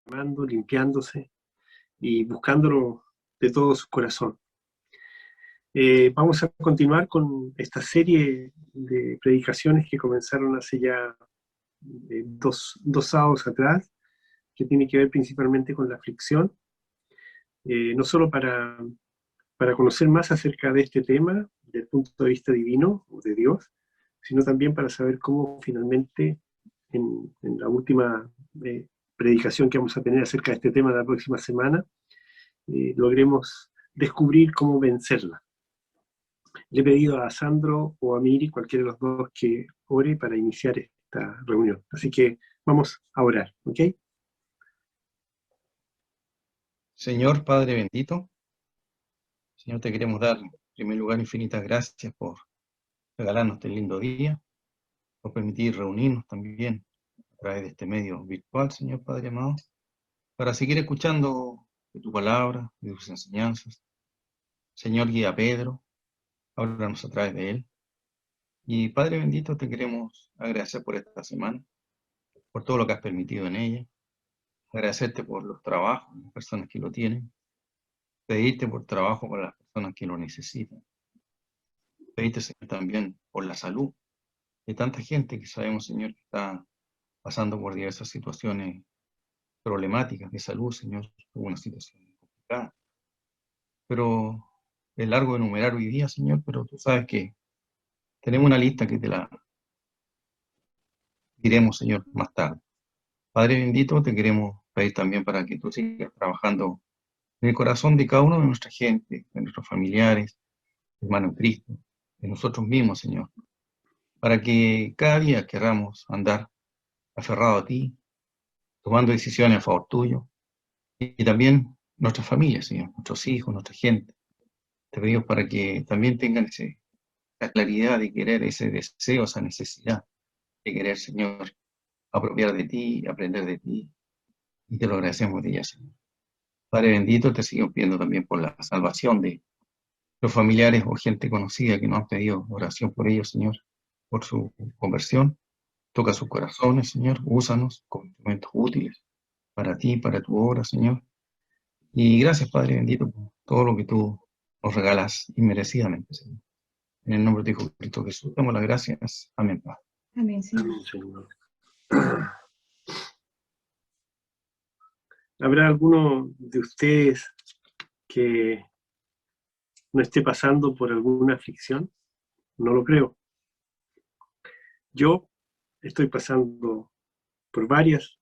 derramando, limpiándose y buscándolo de todo su corazón. Vamos a continuar con esta serie de predicaciones que comenzaron hace ya dos sábados atrás, que tiene que ver principalmente con la aflicción, no solo para conocer más acerca de este tema, desde el punto de vista divino o de Dios, sino también para saber cómo finalmente, en la última predicación que vamos a tener acerca de este tema la próxima semana, logremos descubrir cómo vencerla. Le he pedido a Sandro o a Miri, cualquiera de los dos, que ore para iniciar esta reunión. Así que vamos a orar, ¿ok? Señor Padre bendito, Señor, te queremos dar en primer lugar infinitas gracias por regalarnos este lindo día, por permitir reunirnos también a través de este medio virtual, Señor Padre amado, para seguir escuchando de tu palabra, de tus enseñanzas. Señor, guía a Pedro, háblanos a través de él. Y Padre bendito, te queremos agradecer por esta semana, por todo lo que has permitido en ella, agradecerte por los trabajos, las personas que lo tienen, pedirte por trabajo para las personas que lo necesitan, pedirte, Señor, también por la salud de tanta gente que sabemos, Señor, que está pasando por diversas situaciones problemáticas de salud, Señor, una situación complicada. Pero es largo enumerar hoy día, Señor, pero tú sabes que tenemos una lista que te la diremos, Señor, más tarde. Padre bendito, te queremos pedir también para que tú sigas trabajando en el corazón de cada uno de nuestra gente, de nuestros familiares, hermanos en Cristo, de nosotros mismos, Señor, para que cada día queramos andar aferrado a ti, tomando decisiones a favor tuyo, y también nuestra familia, Señor, nuestros hijos, nuestra gente. Te pedimos para que también tengan la claridad de querer, ese deseo, esa necesidad de querer, Señor, apropiar de ti, aprender de ti, y te lo agradecemos de ella, Señor. Padre bendito, te sigo pidiendo también por la salvación de los familiares o gente conocida que nos han pedido oración por ellos, Señor, por su conversión. Toca sus corazones, Señor, úsanos como instrumentos útiles para ti, para tu obra, Señor. Y gracias, Padre bendito, por todo lo que tú nos regalas inmerecidamente, Señor. En el nombre de tu Hijo Cristo Jesús, damos las gracias. Amén, Padre. Amén, Señor. Amén, Señor. ¿Habrá alguno de ustedes que no esté pasando por alguna aflicción? No lo creo. Yo estoy pasando por varias.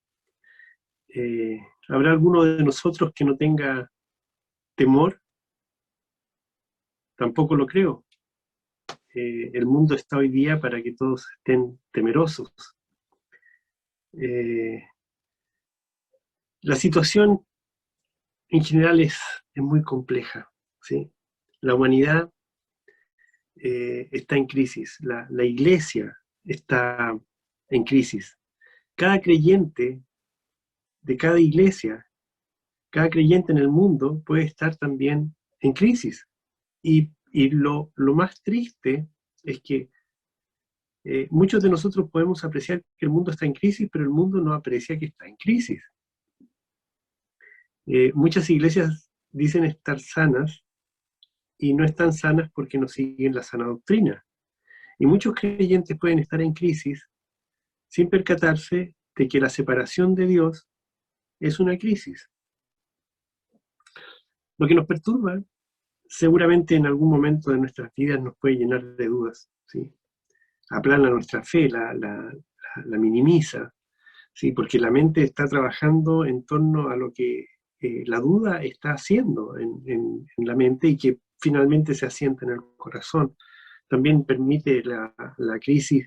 ¿Habrá alguno de nosotros que no tenga temor? Tampoco lo creo. El mundo está hoy día para que todos estén temerosos. La situación en general es muy compleja, ¿sí? La humanidad está en crisis, la iglesia está en crisis. Cada creyente de cada iglesia, cada creyente en el mundo puede estar también en crisis. Y lo más triste es que muchos de nosotros podemos apreciar que el mundo está en crisis, pero el mundo no aprecia que está en crisis. Muchas iglesias dicen estar sanas y no están sanas porque no siguen la sana doctrina. Y muchos creyentes pueden estar en crisis sin percatarse de que la separación de Dios es una crisis. Lo que nos perturba, seguramente en algún momento de nuestras vidas nos puede llenar de dudas, ¿sí? Aplana nuestra fe, la minimiza, ¿sí? Porque la mente está trabajando en torno a lo que la duda está haciendo en la mente y que finalmente se asienta en el corazón. También permite la crisis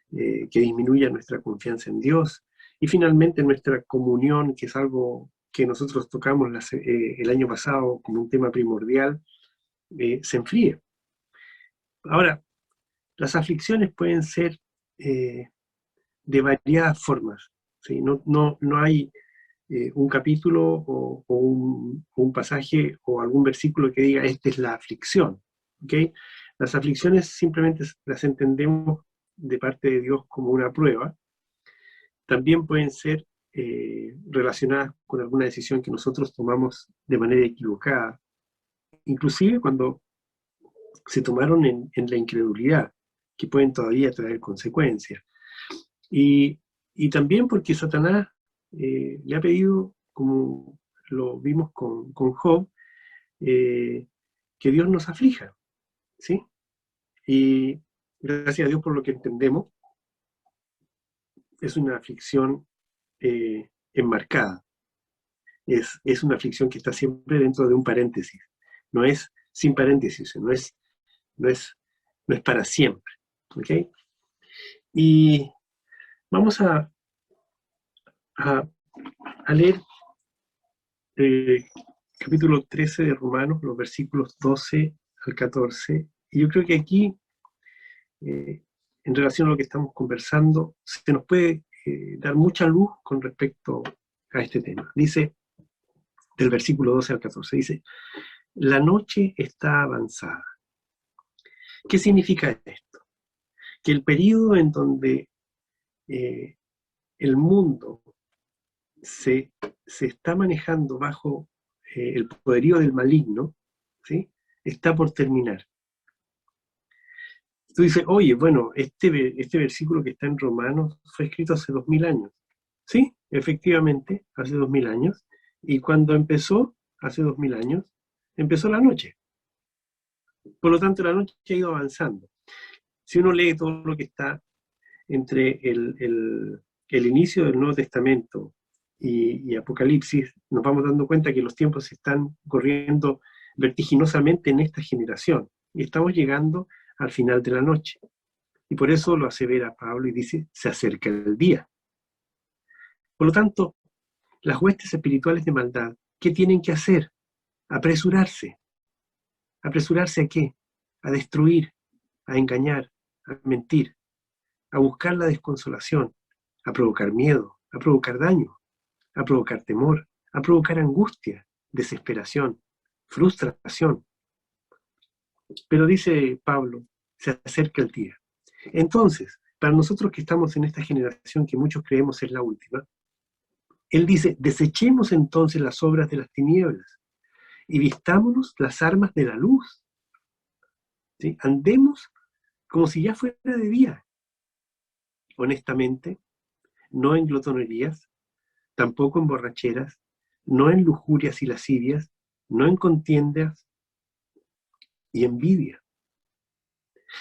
que disminuya nuestra confianza en Dios y finalmente nuestra comunión, que es algo que nosotros tocamos el año pasado como un tema primordial, se enfríe. Ahora, las aflicciones pueden ser de variadas formas, ¿sí? No hay un capítulo o un pasaje o algún versículo que diga esta es la aflicción, ¿okay? Las aflicciones simplemente las entendemos de parte de Dios como una prueba. También pueden ser relacionadas con alguna decisión que nosotros tomamos de manera equivocada, inclusive cuando se tomaron en la incredulidad, que pueden todavía traer consecuencias. Y también porque Satanás le ha pedido, como lo vimos con Job, que Dios nos aflija, ¿sí? Y gracias a Dios por lo que entendemos, es una aflicción enmarcada. Es una aflicción que está siempre dentro de un paréntesis. No es sin paréntesis, no es para siempre. ¿Ok? Y vamos a leer capítulo 13 de Romanos, los versículos 12 al 14. Y yo creo que aquí, en relación a lo que estamos conversando, se nos puede dar mucha luz con respecto a este tema. Dice, del versículo 12 al 14, dice, la noche está avanzada. ¿Qué significa esto? Que el periodo en donde el mundo se está manejando bajo el poderío del maligno, ¿sí? Está por terminar. Tú dices, oye, bueno, este versículo que está en Romanos fue escrito hace 2000 años. Sí, efectivamente, hace 2000 años. Y cuando empezó, hace 2000 años, empezó la noche. Por lo tanto, la noche ha ido avanzando. Si uno lee todo lo que está entre el inicio del Nuevo Testamento y Apocalipsis, nos vamos dando cuenta que los tiempos se están corriendo vertiginosamente en esta generación. Y estamos llegando al final de la noche. Y por eso lo asevera Pablo y dice, se acerca el día. Por lo tanto, las huestes espirituales de maldad, ¿qué tienen que hacer? Apresurarse. ¿Apresurarse a qué? A destruir, a engañar, a mentir, a buscar la desconsolación, a provocar miedo, a provocar daño, a provocar temor, a provocar angustia, desesperación, frustración. Pero dice Pablo, se acerca el día. Entonces, para nosotros que estamos en esta generación que muchos creemos es la última, él dice, desechemos entonces las obras de las tinieblas y vistámonos las armas de la luz. ¿Sí? Andemos como si ya fuera de día. Honestamente, no en glotonerías, tampoco en borracheras, no en lujurias y lascivias, no en contiendas y envidia,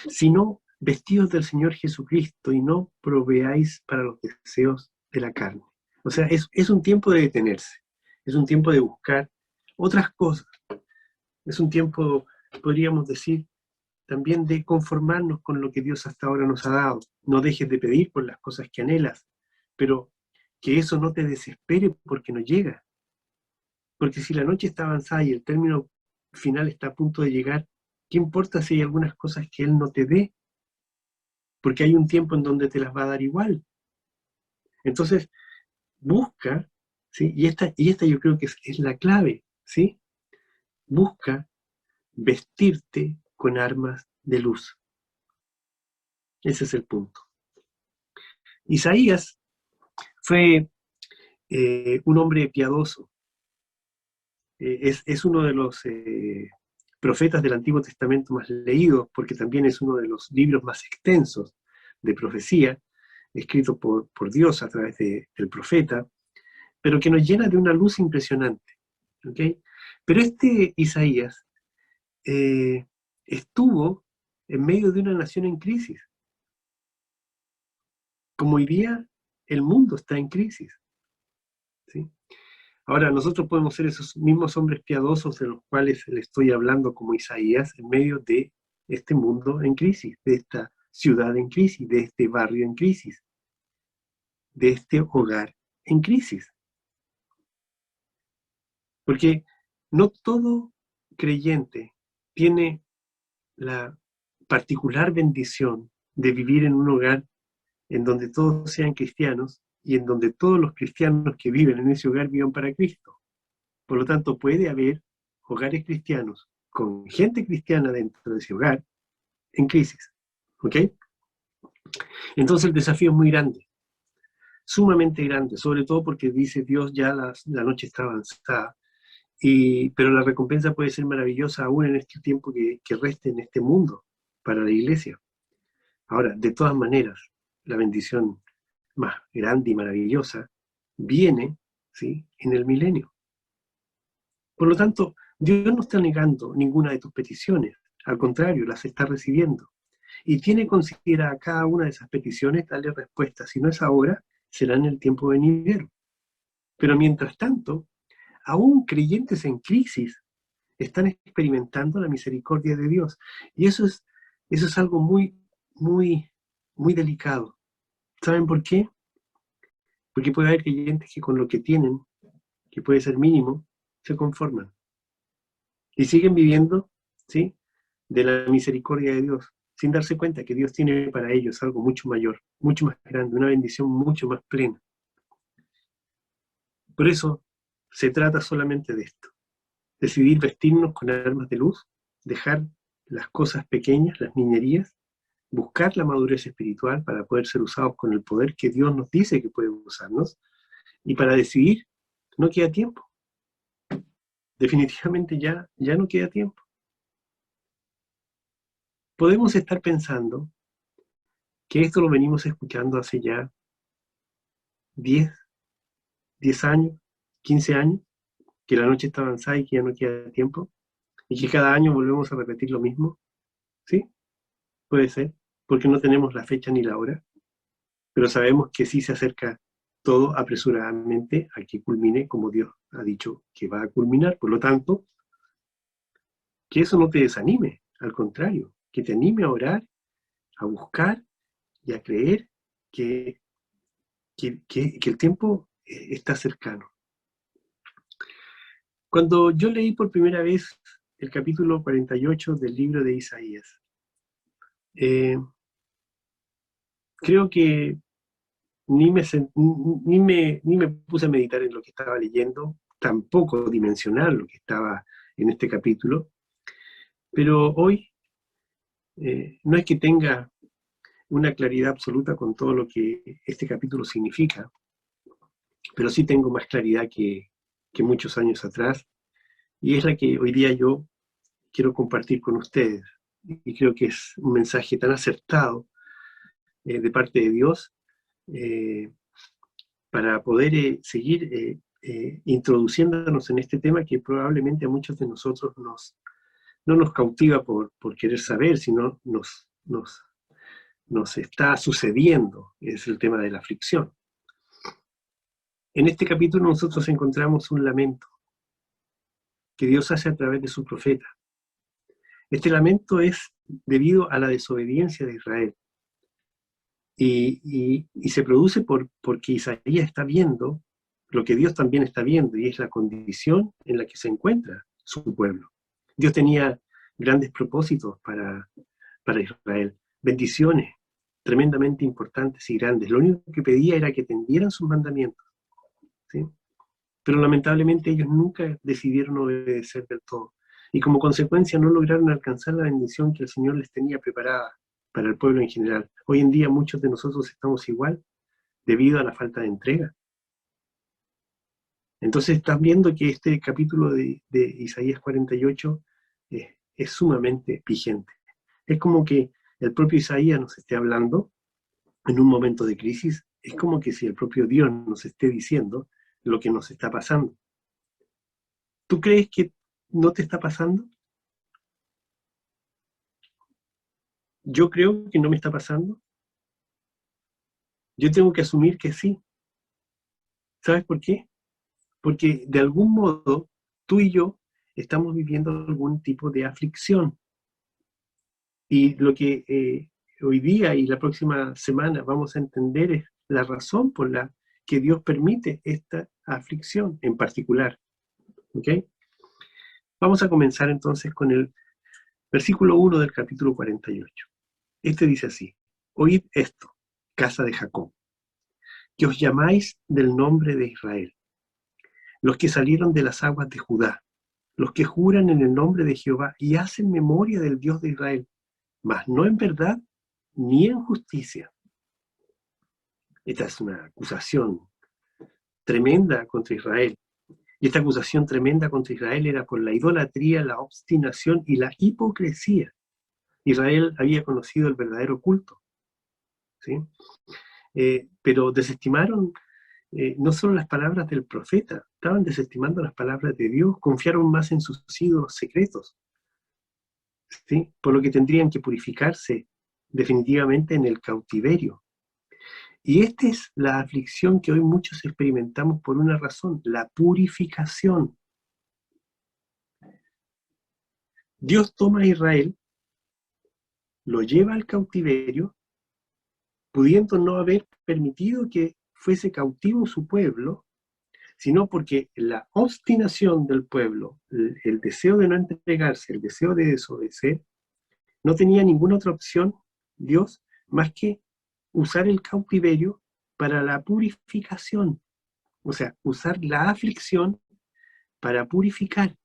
sino vestidos del Señor Jesucristo y no proveáis para los deseos de la carne. O sea, es un tiempo de detenerse, es un tiempo de buscar otras cosas, es un tiempo, podríamos decir, también de conformarnos con lo que Dios hasta ahora nos ha dado. No dejes de pedir por las cosas que anhelas, pero que eso no te desespere porque no llega. Porque si la noche está avanzada y el término final está a punto de llegar, ¿qué importa si hay algunas cosas que Él no te dé? Porque hay un tiempo en donde te las va a dar igual. Entonces, busca, ¿sí? Y esta yo creo que es la clave, ¿sí? Busca vestirte con armas de luz. Ese es el punto. Isaías fue un hombre piadoso. Es uno de los profetas del Antiguo Testamento más leídos, porque también es uno de los libros más extensos de profecía, escrito por Dios a través del profeta, pero que nos llena de una luz impresionante. ¿Okay? Pero este Isaías estuvo en medio de una nación en crisis. Como hoy día el mundo está en crisis. ¿Sí? Ahora, nosotros podemos ser esos mismos hombres piadosos de los cuales le estoy hablando como Isaías en medio de este mundo en crisis, de esta ciudad en crisis, de este barrio en crisis, de este hogar en crisis. Porque no todo creyente tiene la particular bendición de vivir en un hogar en donde todos sean cristianos y en donde todos los cristianos que viven en ese hogar vivan para Cristo. Por lo tanto, puede haber hogares cristianos con gente cristiana dentro de ese hogar en crisis. ¿Ok? Entonces el desafío es muy grande. sumamente grande, sobre todo porque dice Dios ya la noche está avanzada, pero la recompensa puede ser maravillosa aún en este tiempo que reste en este mundo para la iglesia. Ahora, de todas maneras, la bendición más grande y maravillosa viene, ¿sí?, en el milenio. Por lo tanto, Dios no está negando ninguna de tus peticiones, al contrario, las está recibiendo. Y tiene considerada a cada una de esas peticiones darle respuesta. Si no es ahora, será en el tiempo venidero. Pero mientras tanto, aún creyentes en crisis están experimentando la misericordia de Dios. Y eso es algo muy, muy, muy delicado. ¿Saben por qué? Porque puede haber creyentes que con lo que tienen, que puede ser mínimo, se conforman. Y siguen viviendo, ¿sí?, de la misericordia de Dios, sin darse cuenta que Dios tiene para ellos algo mucho mayor, mucho más grande, una bendición mucho más plena. Por eso se trata solamente de esto: decidir vestirnos con armas de luz, dejar las cosas pequeñas, las niñerías, buscar la madurez espiritual para poder ser usados con el poder que Dios nos dice que puede usarnos, y para decidir no queda tiempo. Definitivamente ya no queda tiempo. Podemos estar pensando que esto lo venimos escuchando hace ya 10 años, 15 años, que la noche está avanzada y que ya no queda tiempo, y que cada año volvemos a repetir lo mismo. ¿Sí? Puede ser, porque no tenemos la fecha ni la hora, pero sabemos que sí se acerca todo apresuradamente a que culmine como Dios ha dicho que va a culminar. Por lo tanto, que eso no te desanime, al contrario, que te anime a orar, a buscar y a creer que el tiempo está cercano. Cuando yo leí por primera vez el capítulo 48 del libro de Isaías, creo que ni me puse a meditar en lo que estaba leyendo, tampoco dimensionar lo que estaba en este capítulo, pero hoy no es que tenga una claridad absoluta con todo lo que este capítulo significa, pero sí tengo más claridad que muchos años atrás, y es la que hoy día yo quiero compartir con ustedes. Y creo que es un mensaje tan acertado de parte de Dios para poder seguir introduciéndonos en este tema que probablemente a muchos de nosotros no nos cautiva por querer saber, sino nos está sucediendo. Es el tema de la aflicción. En este capítulo nosotros encontramos un lamento que Dios hace a través de su profeta. Este lamento es debido a la desobediencia de Israel. Y se produce porque Isaías está viendo lo que Dios también está viendo, y es la condición en la que se encuentra su pueblo. Dios tenía grandes propósitos para Israel, bendiciones tremendamente importantes y grandes. Lo único que pedía era que entendieran sus mandamientos, ¿sí? Pero lamentablemente ellos nunca decidieron obedecer del todo, y como consecuencia no lograron alcanzar la bendición que el Señor les tenía preparada para el pueblo en general. Hoy en día muchos de nosotros estamos igual debido a la falta de entrega. Entonces estás viendo que este capítulo de Isaías 48 es sumamente vigente. Es como que el propio Isaías nos esté hablando en un momento de crisis. Es como que si el propio Dios nos esté diciendo lo que nos está pasando. ¿Tú crees que no te está pasando? Yo creo que no me está pasando. Yo tengo que asumir que sí. ¿Sabes por qué? Porque de algún modo tú y yo estamos viviendo algún tipo de aflicción. Y lo que hoy día y la próxima semana vamos a entender es la razón por la que Dios permite esta aflicción en particular. ¿Ok? Vamos a comenzar entonces con el versículo 1 del capítulo 48. Este dice así: oíd esto, casa de Jacob, que os llamáis del nombre de Israel, los que salieron de las aguas de Judá, los que juran en el nombre de Jehová y hacen memoria del Dios de Israel, mas no en verdad ni en justicia. Esta es una acusación tremenda contra Israel. Y esta acusación tremenda contra Israel era por la idolatría, la obstinación y la hipocresía. Israel había conocido el verdadero culto, ¿sí? Pero desestimaron no solo las palabras del profeta, estaban desestimando las palabras de Dios, confiaron más en sus ídolos secretos, ¿sí? Por lo que tendrían que purificarse definitivamente en el cautiverio. Y esta es la aflicción que hoy muchos experimentamos por una razón, la purificación. Dios toma a Israel, lo lleva al cautiverio, pudiendo no haber permitido que fuese cautivo su pueblo, sino porque la obstinación del pueblo, el deseo de no entregarse, el deseo de desobedecer, no tenía ninguna otra opción, Dios, más que usar el cautiverio para la purificación. O sea, usar la aflicción para purificar.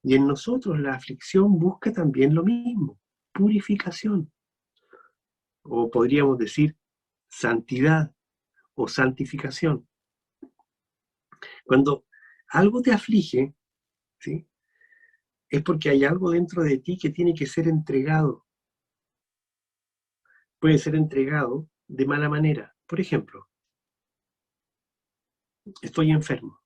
Y en nosotros la aflicción busca también lo mismo, purificación. O podríamos decir santidad o santificación. Cuando algo te aflige, ¿sí?, es porque hay algo dentro de ti que tiene que ser entregado. Puede ser entregado de mala manera. Por ejemplo, estoy enfermo.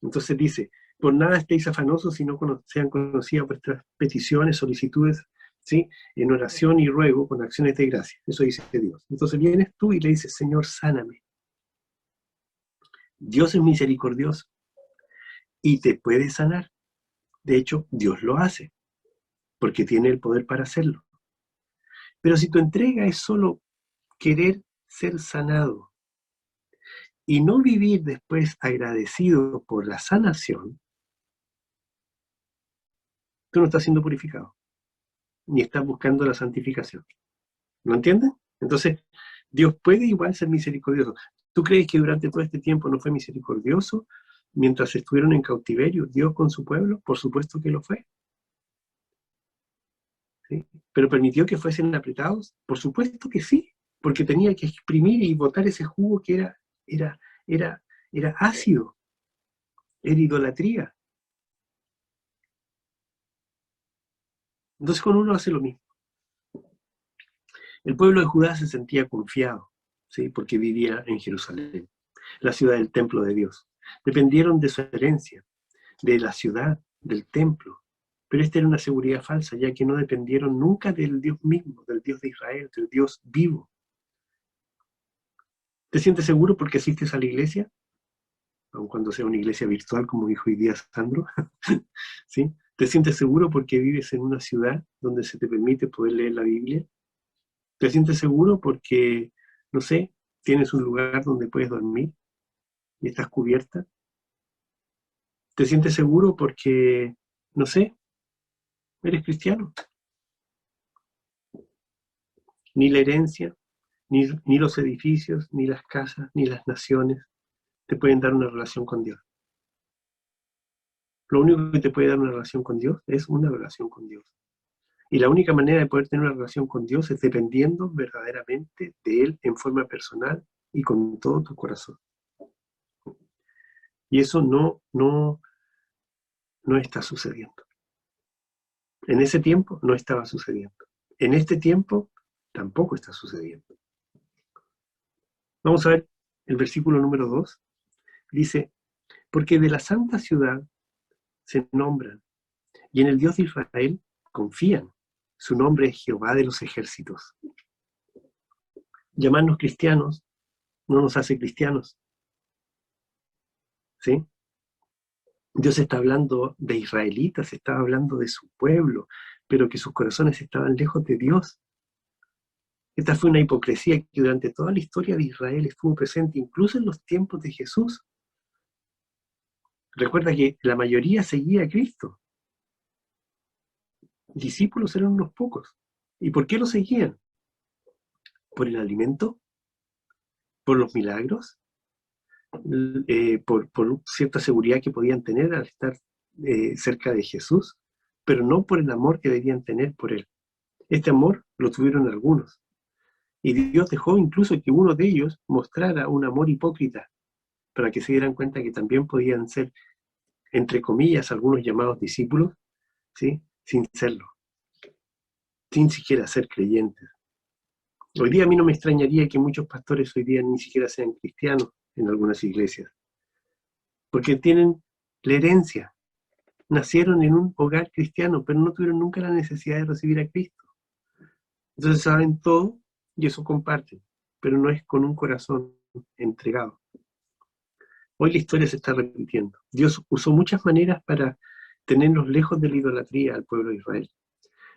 Entonces dice, por nada estéis afanosos si no sean conocidas vuestras peticiones, solicitudes, ¿sí?, en oración y ruego con acciones de gracia. Eso dice Dios. Entonces vienes tú y le dices, Señor, sáname. Dios es misericordioso y te puede sanar. De hecho, Dios lo hace, porque tiene el poder para hacerlo. Pero si tu entrega es solo querer ser sanado y no vivir después agradecido por la sanación, tú no estás siendo purificado, ni estás buscando la santificación. ¿No entiendes? Entonces, Dios puede igual ser misericordioso. ¿Tú crees que durante todo este tiempo no fue misericordioso mientras estuvieron en cautiverio Dios con su pueblo? Por supuesto que lo fue. ¿Sí? ¿Pero permitió que fuesen apretados? Por supuesto que sí, porque tenía que exprimir y botar ese jugo que era ácido, era idolatría. Entonces con uno hace lo mismo. El pueblo de Judá se sentía confiado, ¿sí?, porque vivía en Jerusalén, la ciudad del templo de Dios. Dependieron de su herencia, de la ciudad, del templo. Pero esta era una seguridad falsa, ya que no dependieron nunca del Dios mismo, del Dios de Israel, del Dios vivo. ¿Te sientes seguro porque asistes a la iglesia? Aun cuando sea una iglesia virtual, como dijo hoy día Sandro. ¿Sí? ¿Te sientes seguro porque vives en una ciudad donde se te permite poder leer la Biblia? ¿Te sientes seguro porque, no sé, tienes un lugar donde puedes dormir y estás cubierta? ¿Te sientes seguro porque, no sé, eres cristiano? Ni la herencia, ni los edificios, ni las casas, ni las naciones te pueden dar una relación con Dios. Lo único que te puede dar una relación con Dios es una relación con Dios. Y la única manera de poder tener una relación con Dios es dependiendo verdaderamente de Él en forma personal y con todo tu corazón. Y eso no está sucediendo. En ese tiempo no estaba sucediendo. En este tiempo tampoco está sucediendo. Vamos a ver el versículo número 2. Dice, porque de la santa ciudad se nombran, y en el Dios de Israel confían. Su nombre es Jehová de los ejércitos. Llamarnos cristianos no nos hace cristianos, ¿sí? Dios está hablando de israelitas, estaba hablando de su pueblo, pero que sus corazones estaban lejos de Dios. Esta fue una hipocresía que durante toda la historia de Israel estuvo presente, incluso en los tiempos de Jesús. Recuerda que la mayoría seguía a Cristo. Discípulos eran unos pocos. ¿Y por qué lo seguían? ¿Por el alimento? ¿Por los milagros? Por cierta seguridad que podían tener al estar cerca de Jesús, pero no por el amor que debían tener por Él. Este amor lo tuvieron algunos, Y Dios dejó incluso que uno de ellos mostrara un amor hipócrita, para que se dieran cuenta que también podían ser, entre comillas, algunos llamados discípulos, ¿sí? Sin serlo, sin siquiera ser creyentes. Hoy día a mí no me extrañaría que muchos pastores hoy día ni siquiera sean cristianos en algunas iglesias, porque tienen la herencia, nacieron en un hogar cristiano, pero no tuvieron nunca la necesidad de recibir a Cristo. Entonces saben todo y eso comparten, pero no es con un corazón entregado. Hoy la historia se está repitiendo. Dios usó muchas maneras para tenerlos lejos de la idolatría al pueblo de Israel.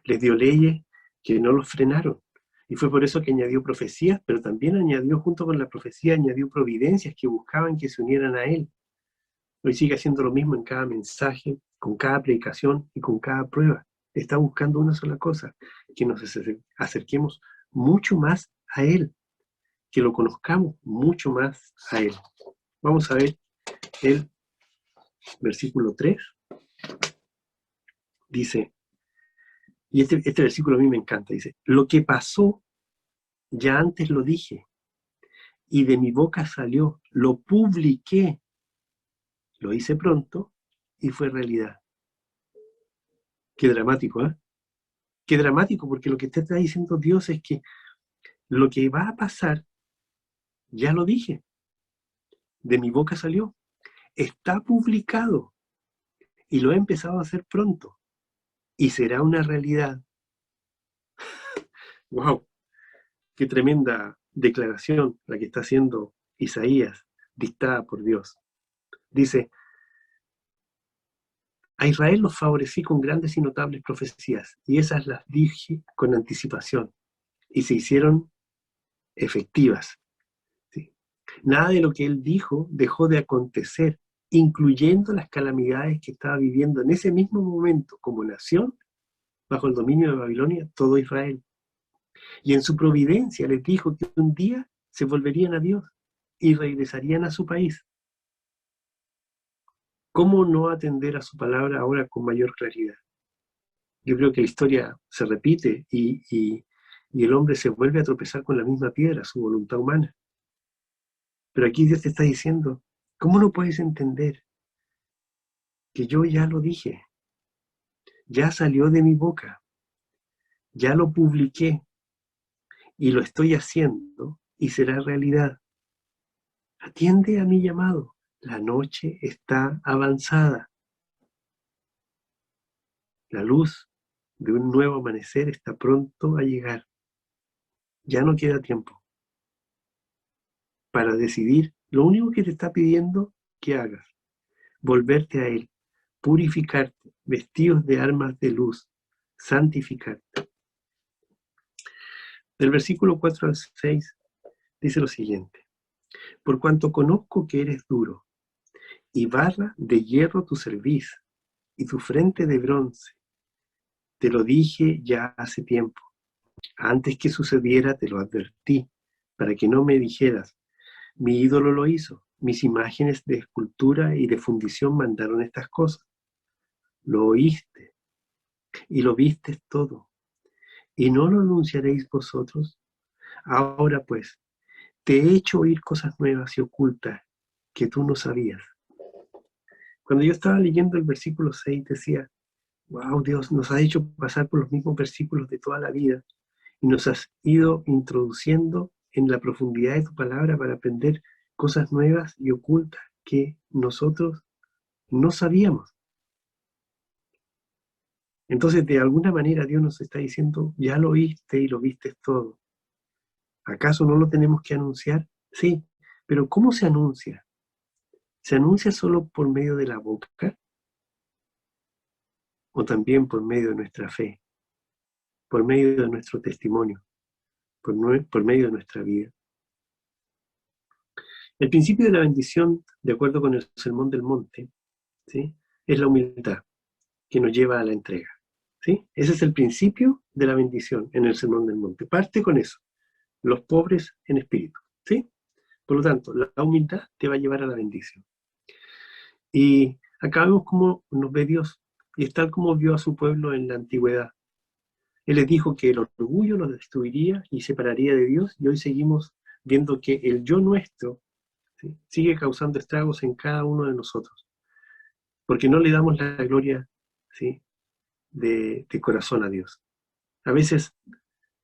Les dio leyes que no los frenaron. Y fue por eso que añadió profecías, pero también añadió, junto con la profecía, añadió providencias que buscaban que se unieran a Él. Hoy sigue haciendo lo mismo en cada mensaje, con cada predicación y con cada prueba. Está buscando una sola cosa, que nos acerquemos mucho más a Él, que lo conozcamos mucho más a Él. Vamos a ver el versículo 3. Dice, y este versículo a mí me encanta, dice, lo que pasó, ya antes lo dije, y de mi boca salió, lo publiqué, lo hice pronto y fue realidad. Qué dramático, ¿eh? Qué dramático, porque lo que te está diciendo Dios es que lo que va a pasar, ya lo dije, de mi boca salió, está publicado y lo he empezado a hacer pronto y será una realidad. ¡Wow! Qué tremenda declaración la que está haciendo Isaías, dictada por Dios. Dice, a Israel los favorecí con grandes y notables profecías, y esas las dije con anticipación, y se hicieron efectivas. ¿Sí? Nada de lo que él dijo dejó de acontecer, incluyendo las calamidades que estaba viviendo en ese mismo momento como nación, bajo el dominio de Babilonia, todo Israel. Y en su providencia les dijo que un día se volverían a Dios y regresarían a su país. ¿Cómo no atender a su palabra ahora con mayor claridad? Yo creo que la historia se repite y el hombre se vuelve a tropezar con la misma piedra, su voluntad humana. Pero aquí Dios te está diciendo, ¿cómo no puedes entender que yo ya lo dije? Ya salió de mi boca, ya lo publiqué y lo estoy haciendo y será realidad. Atiende a mi llamado. La noche está avanzada. La luz de un nuevo amanecer está pronto a llegar. Ya no queda tiempo para decidir. Lo único que te está pidiendo que hagas, volverte a Él, purificarte, vestidos de armas de luz, santificarte. Del versículo 4 al 6 dice lo siguiente, por cuanto conozco que eres duro, y barra de hierro tu cerviz, y tu frente de bronce, te lo dije ya hace tiempo, antes que sucediera te lo advertí, para que no me dijeras, mi ídolo lo hizo, mis imágenes de escultura y de fundición mandaron estas cosas. Lo oíste y lo viste todo, y no lo anunciaréis vosotros. Ahora pues, te he hecho oír cosas nuevas y ocultas que tú no sabías. Cuando yo estaba leyendo el versículo 6 decía, wow, Dios nos ha hecho pasar por los mismos versículos de toda la vida y nos has ido introduciendo en la profundidad de tu palabra para aprender cosas nuevas y ocultas que nosotros no sabíamos. Entonces, de alguna manera, Dios nos está diciendo, ya lo oíste y lo viste todo. ¿Acaso no lo tenemos que anunciar? Sí, pero ¿cómo se anuncia? ¿Se anuncia solo por medio de la boca o también por medio de nuestra fe, por medio de nuestro testimonio, por medio de nuestra vida? El principio de la bendición, de acuerdo con el Sermón del Monte, ¿sí?, es la humildad que nos lleva a la entrega. ¿Sí? Ese es el principio de la bendición en el Sermón del Monte. Parte con eso, los pobres en espíritu. ¿Sí? Por lo tanto, la humildad te va a llevar a la bendición. Y acá vemos cómo nos ve Dios, y es tal como vio a su pueblo en la antigüedad. Él les dijo que el orgullo los destruiría y separaría de Dios, y hoy seguimos viendo que el yo nuestro, ¿sí?, sigue causando estragos en cada uno de nosotros, porque no le damos la gloria, ¿sí?, de corazón a Dios. A veces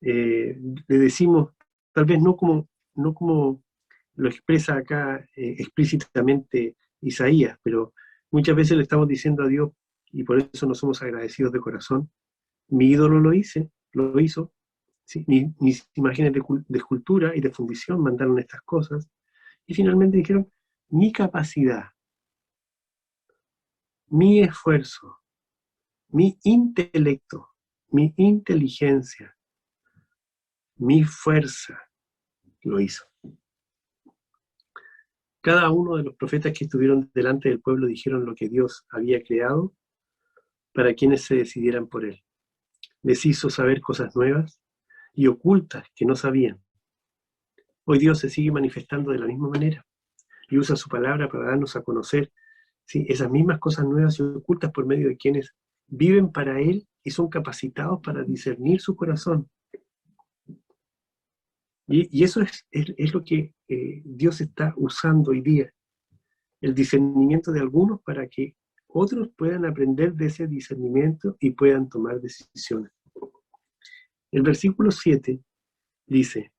le decimos, tal vez no como lo expresa acá explícitamente Isaías, pero muchas veces le estamos diciendo a Dios, y por eso no somos agradecidos de corazón: mi ídolo lo hizo, ¿sí? Mis imágenes de escultura y de fundición mandaron estas cosas, y finalmente dijeron: mi capacidad, mi esfuerzo, mi intelecto, mi inteligencia, mi fuerza lo hizo. Cada uno de los profetas que estuvieron delante del pueblo dijeron lo que Dios había creado para quienes se decidieran por él. Les hizo saber cosas nuevas y ocultas que no sabían. Hoy Dios se sigue manifestando de la misma manera y usa su palabra para darnos a conocer, ¿sí?, esas mismas cosas nuevas y ocultas por medio de quienes viven para Él y son capacitados para discernir su corazón. Y eso es lo que Dios está usando hoy día, el discernimiento de algunos para que otros puedan aprender de ese discernimiento y puedan tomar decisiones. El versículo 7 dice: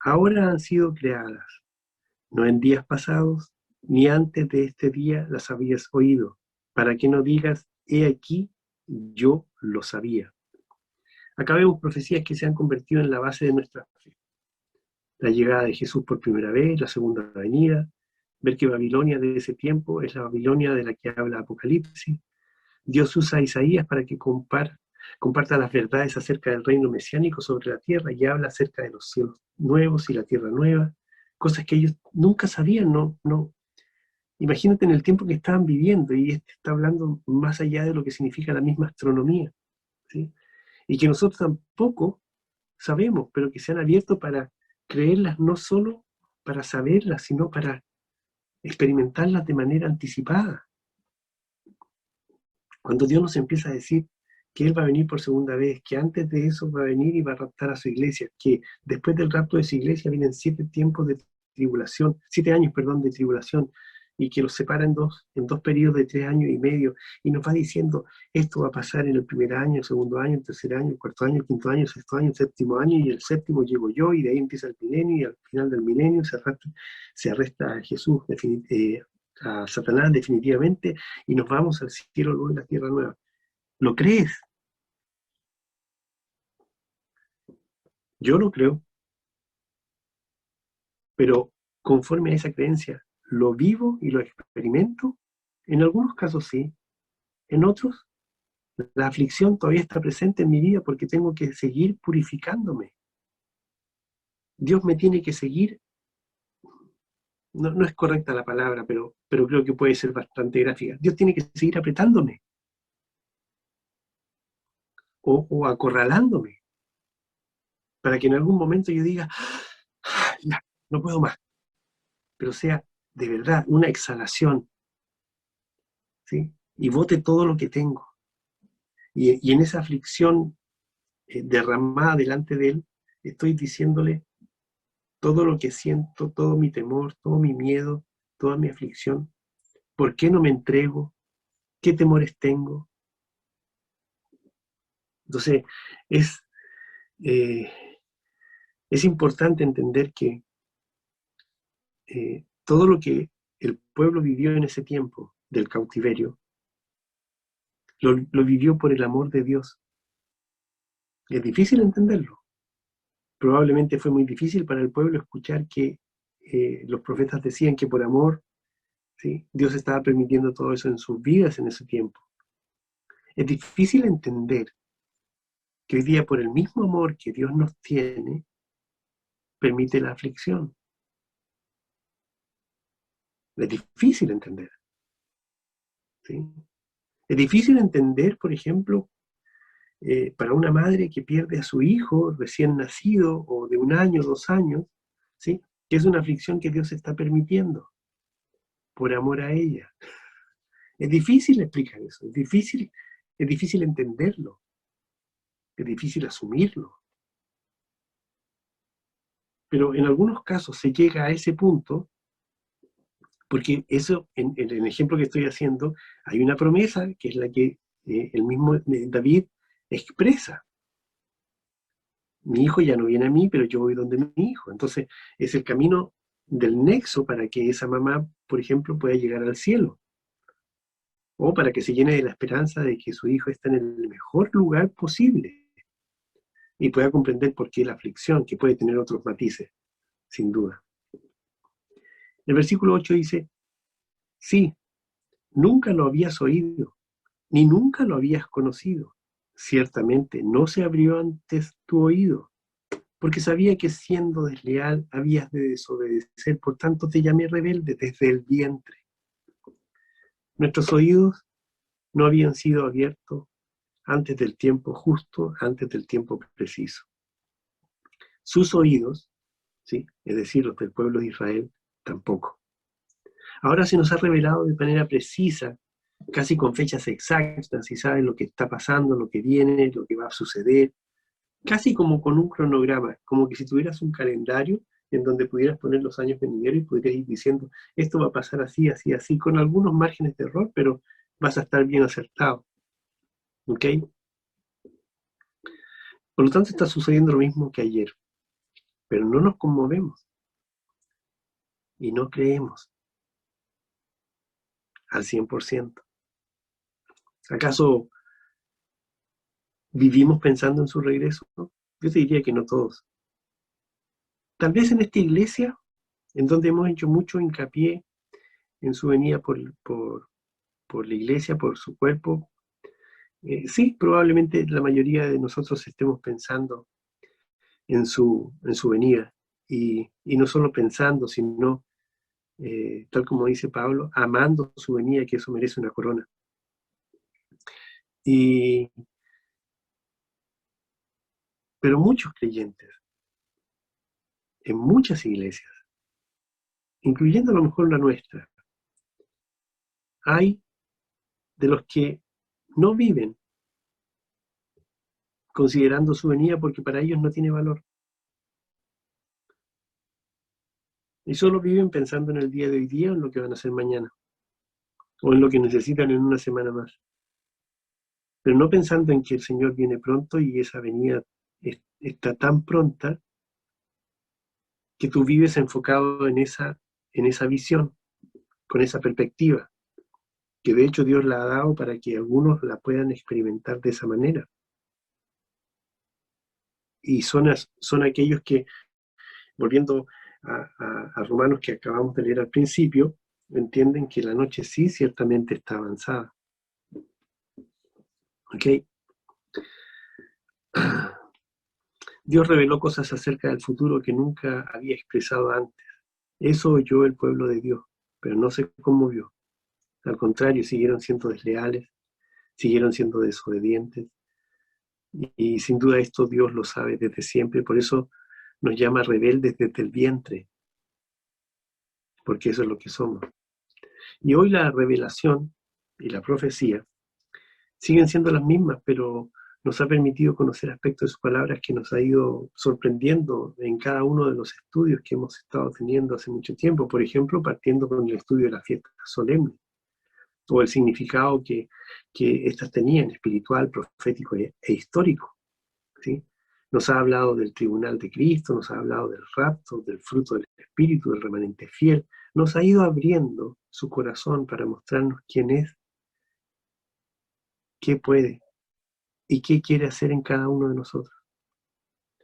ahora han sido creadas, no en días pasados, ni antes de este día las habías oído, para que no digas: he aquí, yo lo sabía. Acá vemos profecías que se han convertido en la base de nuestra fe. La llegada de Jesús por primera vez, la segunda venida, ver que Babilonia de ese tiempo es la Babilonia de la que habla Apocalipsis. Dios usa a Isaías para que comparta las verdades acerca del reino mesiánico sobre la tierra y habla acerca de los cielos nuevos y la tierra nueva, cosas que ellos nunca sabían. No. Imagínate en el tiempo que estaban viviendo, y este está hablando más allá de lo que significa la misma astronomía, ¿sí?, y que nosotros tampoco sabemos, pero que se han abierto para creerlas, no solo para saberlas, sino para experimentarlas de manera anticipada. Cuando Dios nos empieza a decir que Él va a venir por segunda vez, que antes de eso va a venir y va a raptar a su iglesia, que después del rapto de su iglesia vienen 7 tiempos de tribulación, 7 años, perdón, de tribulación, y que los separa en dos periodos de 3 años y medio, y nos va diciendo: esto va a pasar en el primer año, el segundo año, el tercer año, el cuarto año, el quinto año, el sexto año, el séptimo año, y el séptimo llego yo, y de ahí empieza el milenio, y al final del milenio se arresta a Jesús, a Satanás definitivamente, y nos vamos al cielo nuevo y la tierra nueva. ¿Lo crees? Yo lo creo, pero conforme a esa creencia, ¿lo vivo y lo experimento? En algunos casos sí, en otros la aflicción todavía está presente en mi vida porque tengo que seguir purificándome. Dios me tiene que seguir, no es correcta la palabra, pero creo que puede ser bastante gráfica. Dios tiene que seguir apretándome o acorralándome para que en algún momento yo diga: ya, no puedo más, pero sea de verdad una exhalación, ¿sí?, y bote todo lo que tengo. Y en esa aflicción derramada delante de Él, estoy diciéndole todo lo que siento, todo mi temor, todo mi miedo, toda mi aflicción. ¿Por qué no me entrego? ¿Qué temores tengo? Entonces, eh, es importante entender que todo lo que el pueblo vivió en ese tiempo del cautiverio, lo vivió por el amor de Dios. Es difícil entenderlo. Probablemente fue muy difícil para el pueblo escuchar que los profetas decían que por amor, ¿sí?, Dios estaba permitiendo todo eso en sus vidas en ese tiempo. Es difícil entender que hoy día, por el mismo amor que Dios nos tiene, permite la aflicción. Es difícil entender, ¿sí? Es difícil entender, por ejemplo, para una madre que pierde a su hijo recién nacido o de 1 año, 2 años, ¿sí?, que es una aflicción que Dios está permitiendo por amor a ella. Es difícil explicar eso, es difícil entenderlo. es difícil asumirlo. Pero en algunos casos se llega a ese punto, porque eso, en el ejemplo que estoy haciendo, hay una promesa que es la que el mismo David expresa. Mi hijo ya no viene a mí, pero yo voy donde mi hijo. Entonces, es el camino del nexo para que esa mamá, por ejemplo, pueda llegar al cielo. O para que se llene de la esperanza de que su hijo está en el mejor lugar posible y pueda comprender por qué la aflicción, que puede tener otros matices, sin duda. El versículo 8 dice, sí, nunca lo habías oído, ni nunca lo habías conocido. Ciertamente no se abrió antes tu oído, porque sabía que siendo desleal habías de desobedecer, por tanto te llamé rebelde desde el vientre. Nuestros oídos no habían sido abiertos antes del tiempo justo, antes del tiempo preciso. Sus oídos, ¿sí?, es decir, los del pueblo de Israel, tampoco. Ahora se nos ha revelado de manera precisa, casi con fechas exactas, y saben lo que está pasando, lo que viene, lo que va a suceder, casi como con un cronograma, como que si tuvieras un calendario en donde pudieras poner los años venideros y pudieras ir diciendo, esto va a pasar así, así, así, con algunos márgenes de error, pero vas a estar bien acertado. ¿Ok? Por lo tanto, está sucediendo lo mismo que ayer, pero no nos conmovemos y no creemos al 100%. ¿Acaso vivimos pensando en su regreso? ¿No? Yo te diría que no todos. Tal vez en esta iglesia, en donde hemos hecho mucho hincapié en su venida por la iglesia, por su cuerpo, sí, probablemente la mayoría de nosotros estemos pensando en su venida. Y no solo pensando, sino, tal como dice Pablo, amando su venida, que eso merece una corona. Pero muchos creyentes, en muchas iglesias, incluyendo a lo mejor la nuestra, hay de los que no viven considerando su venida porque para ellos no tiene valor. Y solo viven pensando en el día de hoy día o en lo que van a hacer mañana, o en lo que necesitan en una semana más. Pero no pensando en que el Señor viene pronto y esa venida está tan pronta que tú vives enfocado en esa visión, con esa perspectiva, que de hecho Dios la ha dado para que algunos la puedan experimentar de esa manera. Y son aquellos que, volviendo a Romanos que acabamos de leer al principio, entienden que la noche sí ciertamente está avanzada. ¿Ok? Dios reveló cosas acerca del futuro que nunca había expresado antes. Eso oyó el pueblo de Dios, pero no se conmovió. Al contrario, siguieron siendo desleales, siguieron siendo desobedientes. Y sin duda esto Dios lo sabe desde siempre, por eso nos llama rebeldes desde el vientre, porque eso es lo que somos. Y hoy la revelación y la profecía siguen siendo las mismas, pero nos ha permitido conocer aspectos de sus palabras que nos ha ido sorprendiendo en cada uno de los estudios que hemos estado teniendo hace mucho tiempo. Por ejemplo, partiendo con el estudio de las fiestas solemnes, o el significado que éstas tenían, espiritual, profético e histórico. ¿Sí? Nos ha hablado del tribunal de Cristo, nos ha hablado del rapto, del fruto del Espíritu, del remanente fiel. Nos ha ido abriendo su corazón para mostrarnos quién es, qué puede y qué quiere hacer en cada uno de nosotros.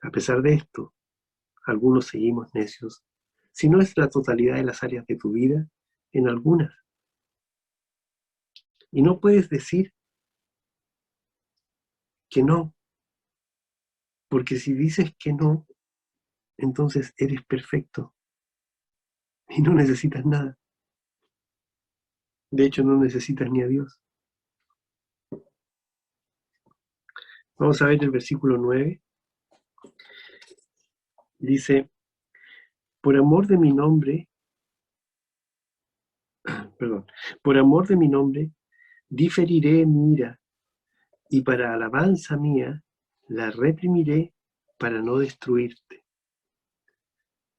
A pesar de esto, algunos seguimos necios. Si no es la totalidad de las áreas de tu vida, en algunas. Y no puedes decir que no, porque si dices que no, entonces eres perfecto y no necesitas nada. De hecho, no necesitas ni a Dios. Vamos a ver el versículo 9. Dice, por amor de mi nombre, perdón, por amor de mi nombre, diferiré mi ira, y para alabanza mía la reprimiré para no destruirte.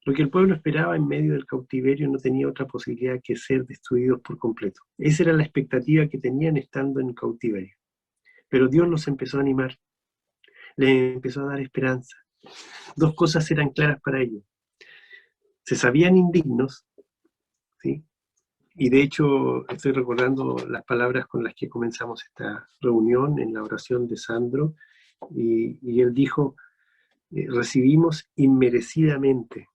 Lo que el pueblo esperaba en medio del cautiverio no tenía otra posibilidad que ser destruidos por completo. Esa era la expectativa que tenían estando en el cautiverio. Pero Dios los empezó a animar, les empezó a dar esperanza. Dos cosas eran claras para ellos. Se sabían indignos, ¿sí? Y de hecho estoy recordando las palabras con las que comenzamos esta reunión en la oración de Sandro, y él dijo, recibimos inmerecidamente,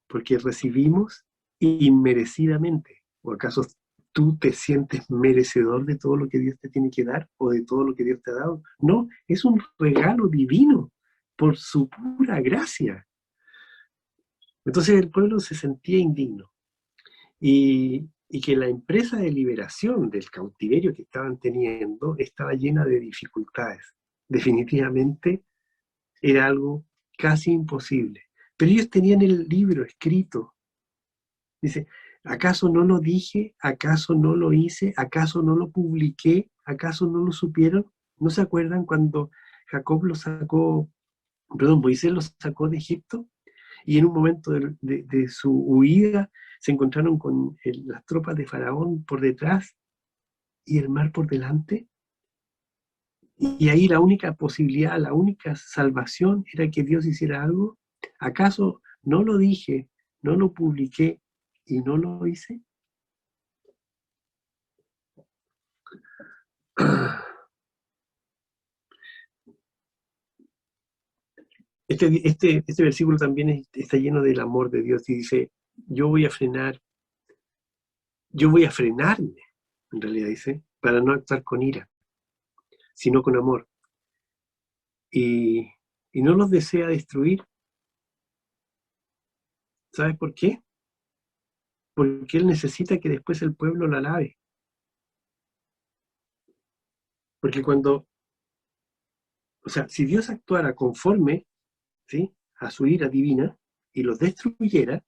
porque recibimos inmerecidamente. ¿O acaso tú te sientes merecedor de todo lo que Dios te tiene que dar o de todo lo que Dios te ha dado? No, es un regalo divino por su pura gracia. Entonces el pueblo se sentía indigno. Y que la empresa de liberación del cautiverio que estaban teniendo estaba llena de dificultades. Definitivamente era algo casi imposible. Pero ellos tenían el libro escrito. Dice, ¿acaso no lo dije? ¿Acaso no lo hice? ¿Acaso no lo publiqué? ¿Acaso no lo supieron? ¿No se acuerdan cuando Moisés los sacó de Egipto? Y en un momento de su huida se encontraron con las tropas de Faraón por detrás y el mar por delante. Y ahí la única posibilidad, la única salvación era que Dios hiciera algo. ¿Acaso no lo dije, no lo publiqué y no lo hice? Este versículo también está lleno del amor de Dios y dice, yo voy a frenarme, en realidad dice, para no actuar con ira, sino con amor. Y no los desea destruir. ¿Sabes por qué? Porque Él necesita que después el pueblo la alabe. Porque si Dios actuara conforme, ¿sí?, a su ira divina y los destruyera,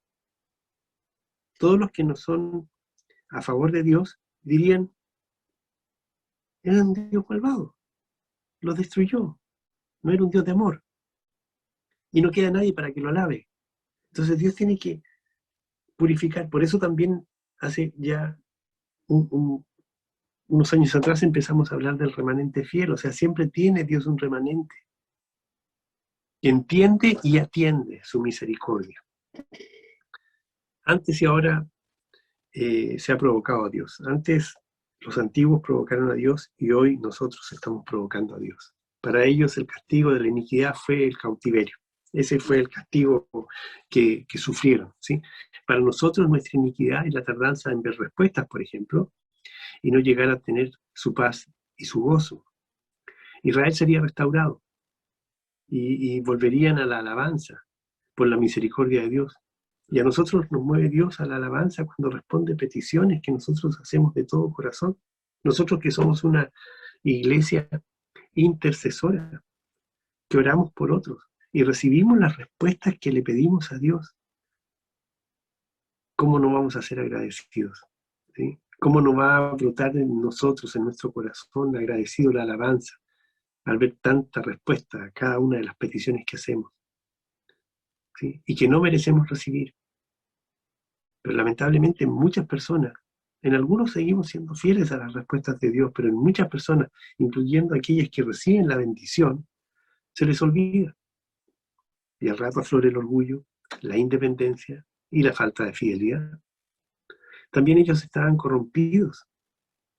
todos los que no son a favor de Dios dirían, era un Dios malvado, los destruyó, no era un Dios de amor. Y no queda nadie para que lo alabe. Entonces Dios tiene que purificar. Por eso también hace ya unos años atrás empezamos a hablar del remanente fiel. O sea, siempre tiene Dios un remanente que entiende y atiende su misericordia. Antes y ahora se ha provocado a Dios. Antes los antiguos provocaron a Dios y hoy nosotros estamos provocando a Dios. Para ellos el castigo de la iniquidad fue el cautiverio. Ese fue el castigo que sufrieron, ¿sí? Para nosotros nuestra iniquidad es la tardanza en ver respuestas, por ejemplo, y no llegar a tener su paz y su gozo. Israel sería restaurado y volverían a la alabanza por la misericordia de Dios. Y a nosotros nos mueve Dios a la alabanza cuando responde peticiones que nosotros hacemos de todo corazón. Nosotros que somos una iglesia intercesora, que oramos por otros y recibimos las respuestas que le pedimos a Dios. ¿Cómo no vamos a ser agradecidos? ¿Sí? ¿Cómo no va a brotar en nosotros, en nuestro corazón, agradecido la alabanza al ver tanta respuesta a cada una de las peticiones que hacemos? ¿Sí? Y que no merecemos recibir. Pero lamentablemente muchas personas, en algunos seguimos siendo fieles a las respuestas de Dios, pero en muchas personas, incluyendo aquellas que reciben la bendición, se les olvida. Y al rato aflora el orgullo, la independencia y la falta de fidelidad. También ellos estaban corrompidos.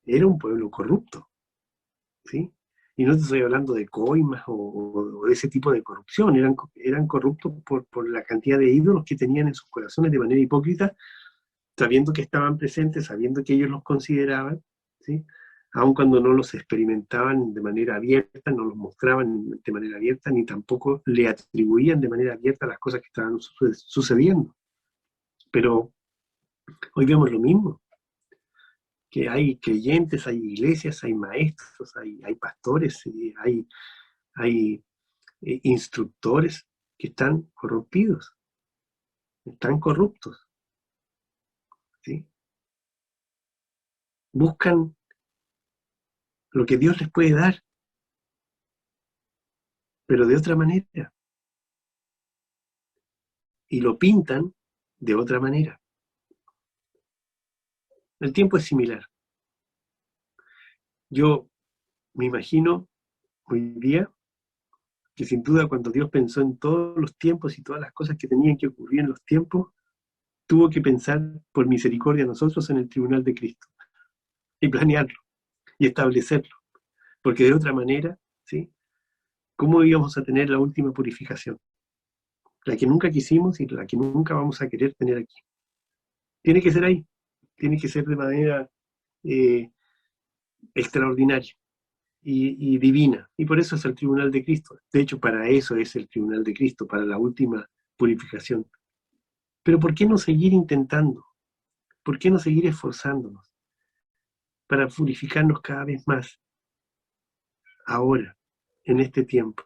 Era un pueblo corrupto, ¿sí? Y no te estoy hablando de coimas o de ese tipo de corrupción, eran corruptos por la cantidad de ídolos que tenían en sus corazones de manera hipócrita, sabiendo que estaban presentes, sabiendo que ellos los consideraban, ¿sí? Aun cuando no los experimentaban de manera abierta, no los mostraban de manera abierta, ni tampoco le atribuían de manera abierta las cosas que estaban sucediendo. Pero hoy vemos lo mismo, que hay creyentes, hay iglesias, hay maestros, hay pastores, hay instructores que están corrompidos, están corruptos, ¿sí? Buscan lo que Dios les puede dar pero de otra manera. Y lo pintan de otra manera. El tiempo es similar. Yo me imagino hoy día que sin duda cuando Dios pensó en todos los tiempos y todas las cosas que tenían que ocurrir en los tiempos, tuvo que pensar por misericordia a nosotros en el tribunal de Cristo y planearlo y establecerlo, porque de otra manera, ¿sí? ¿Cómo íbamos a tener la última purificación? La que nunca quisimos y la que nunca vamos a querer tener aquí. Tiene que ser ahí, tiene que ser de manera extraordinaria y divina, y por eso es el tribunal de Cristo. De hecho, para eso es el tribunal de Cristo, para la última purificación. Pero ¿por qué no seguir intentando? ¿Por qué no seguir esforzándonos para purificarnos cada vez más ahora, en este tiempo?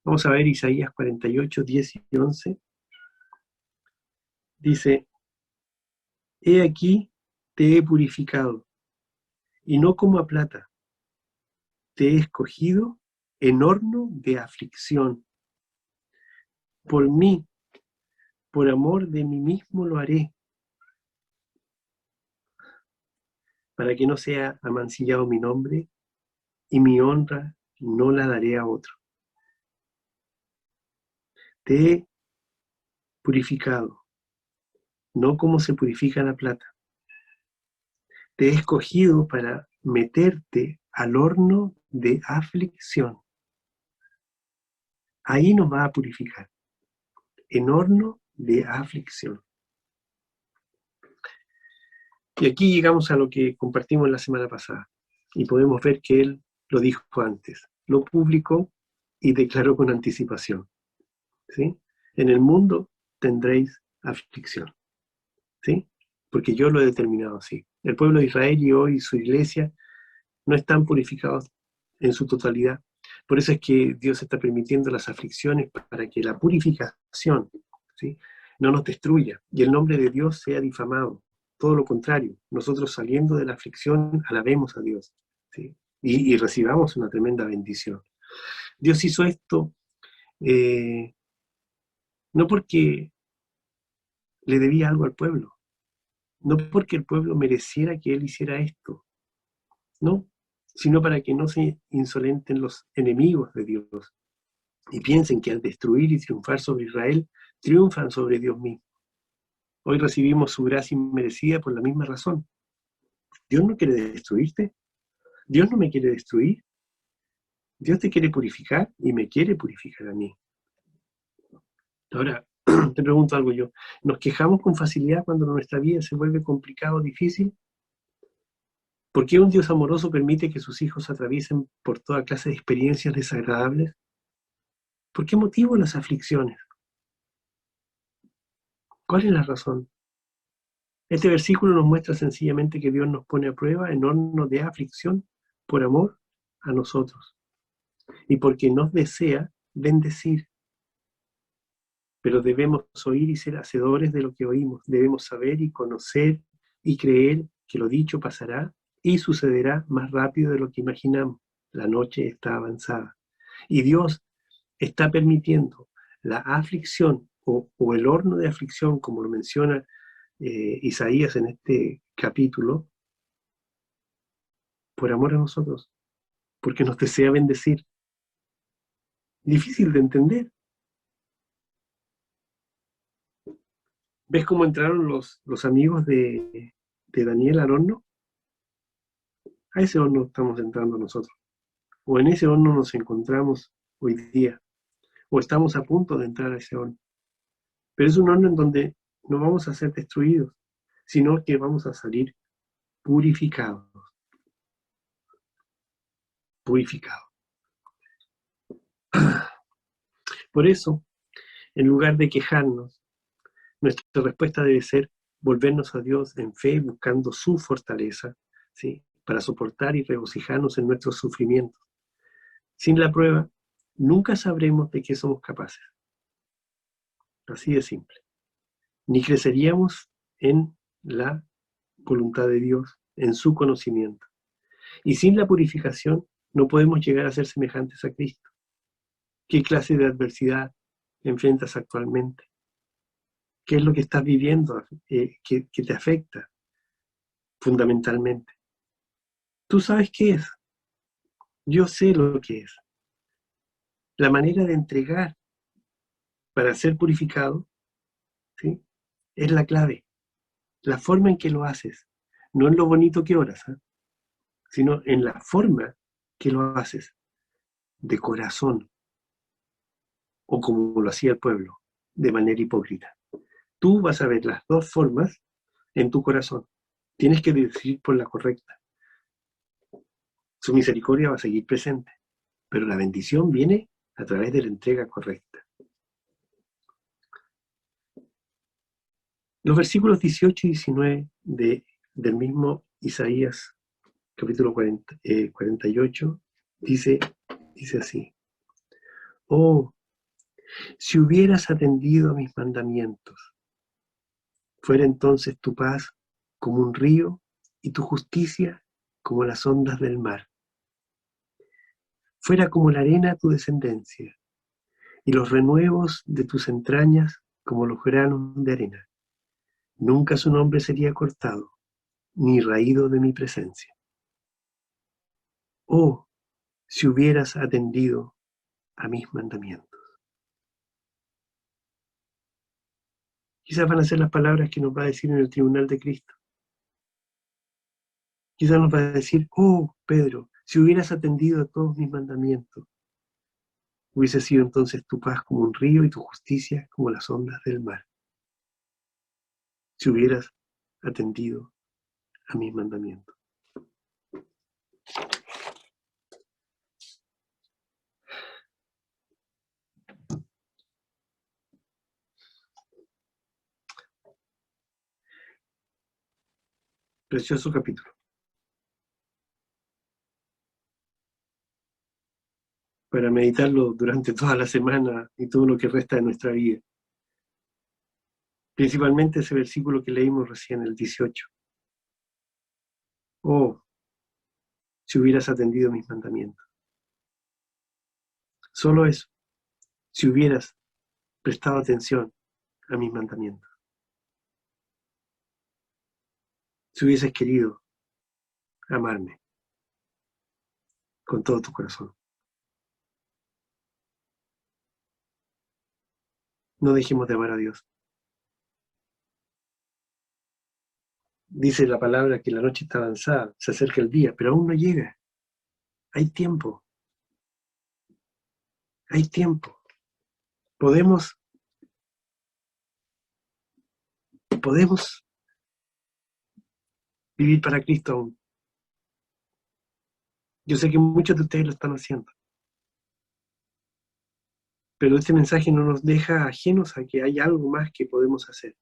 Vamos a ver Isaías 48, 10 y 11. Dice, he aquí te he purificado, y no como a plata, te he escogido en horno de aflicción. Por mí, por amor de mí mismo lo haré, para que no sea amancillado mi nombre, y mi honra no la daré a otro. Te he purificado, no como se purifica la plata. Te he escogido para meterte al horno de aflicción. Ahí nos va a purificar, en horno de aflicción. Y aquí llegamos a lo que compartimos la semana pasada, y podemos ver que él lo dijo antes, lo publicó y declaró con anticipación. ¿Sí? En el mundo tendréis aflicción, ¿sí? Porque yo lo he determinado así. El pueblo de Israel y hoy su iglesia no están purificados en su totalidad. Por eso es que Dios está permitiendo las aflicciones para que la purificación, ¿sí?, no nos destruya y el nombre de Dios sea difamado. Todo lo contrario, nosotros saliendo de la aflicción alabemos a Dios, ¿sí?, y recibamos una tremenda bendición. Dios hizo esto no porque le debía algo al pueblo, no porque el pueblo mereciera que él hiciera esto, no, sino para que no se insolenten los enemigos de Dios y piensen que al destruir y triunfar sobre Israel, triunfan sobre Dios mismo. Hoy recibimos su gracia inmerecida por la misma razón. Dios no quiere destruirte, Dios no me quiere destruir, Dios te quiere purificar y me quiere purificar a mí. Ahora, te pregunto algo yo, ¿nos quejamos con facilidad cuando nuestra vida se vuelve complicada o difícil? ¿Por qué un Dios amoroso permite que sus hijos atraviesen por toda clase de experiencias desagradables? ¿Por qué motivo las aflicciones? ¿Cuál es la razón? Este versículo nos muestra sencillamente que Dios nos pone a prueba en horno de aflicción por amor a nosotros y porque nos desea bendecir. Pero debemos oír y ser hacedores de lo que oímos. Debemos saber y conocer y creer que lo dicho pasará y sucederá más rápido de lo que imaginamos. La noche está avanzada y Dios está permitiendo la aflicción o el horno de aflicción, como lo menciona Isaías en este capítulo, por amor a nosotros, porque nos desea bendecir. Difícil de entender. ¿Ves cómo entraron los amigos de Daniel al horno? A ese horno estamos entrando nosotros. O en ese horno nos encontramos hoy día. O estamos a punto de entrar a ese horno. Pero es un horno en donde no vamos a ser destruidos, sino que vamos a salir purificados. Purificados. Por eso, en lugar de quejarnos, nuestra respuesta debe ser volvernos a Dios en fe, buscando su fortaleza, ¿sí?, para soportar y regocijarnos en nuestros sufrimientos. Sin la prueba, nunca sabremos de qué somos capaces. Así de simple. Ni creceríamos en la voluntad de Dios, en su conocimiento. Y sin la purificación, No podemos llegar a ser semejantes a Cristo. ¿Qué clase de adversidad enfrentas actualmente? ¿Qué es lo que estás viviendo que te afecta fundamentalmente? Tú sabes qué es. Yo sé lo que es. La manera de entregar para ser purificado, ¿sí?, es la clave. La forma en que lo haces. No en lo bonito que oras, ¿eh?, sino en la forma que lo haces. De corazón. O como lo hacía el pueblo. De manera hipócrita. Tú vas a ver las dos formas en tu corazón. Tienes que decidir por la correcta. Su misericordia va a seguir presente, pero la bendición viene a través de la entrega correcta. Los versículos 18 y 19 del mismo Isaías, capítulo 48, dice así: Oh, si hubieras atendido a mis mandamientos, fuera entonces tu paz como un río y tu justicia como las ondas del mar. Fuera como la arena tu descendencia, y los renuevos de tus entrañas como los granos de arena. Nunca su nombre sería cortado, ni raído de mi presencia. Oh, si hubieras atendido a mis mandamientos. Quizás van a ser las palabras que nos va a decir en el tribunal de Cristo. Quizás nos va a decir: oh, Pedro, si hubieras atendido a todos mis mandamientos, hubiese sido entonces tu paz como un río y tu justicia como las ondas del mar. Si hubieras atendido a mis mandamientos. Precioso capítulo. Para meditarlo durante toda la semana y todo lo que resta de nuestra vida. Principalmente ese versículo que leímos recién, el 18. Oh, si hubieras atendido mis mandamientos. Solo eso, si hubieras prestado atención a mis mandamientos. Si hubieses querido amarme con todo tu corazón. No dejemos de amar a Dios. Dice la palabra que la noche está avanzada, se acerca el día, pero aún no llega. Hay tiempo. Hay tiempo. Podemos vivir para Cristo aún. Yo sé que muchos de ustedes lo están haciendo. Pero este mensaje no nos deja ajenos a que hay algo más que podemos hacer.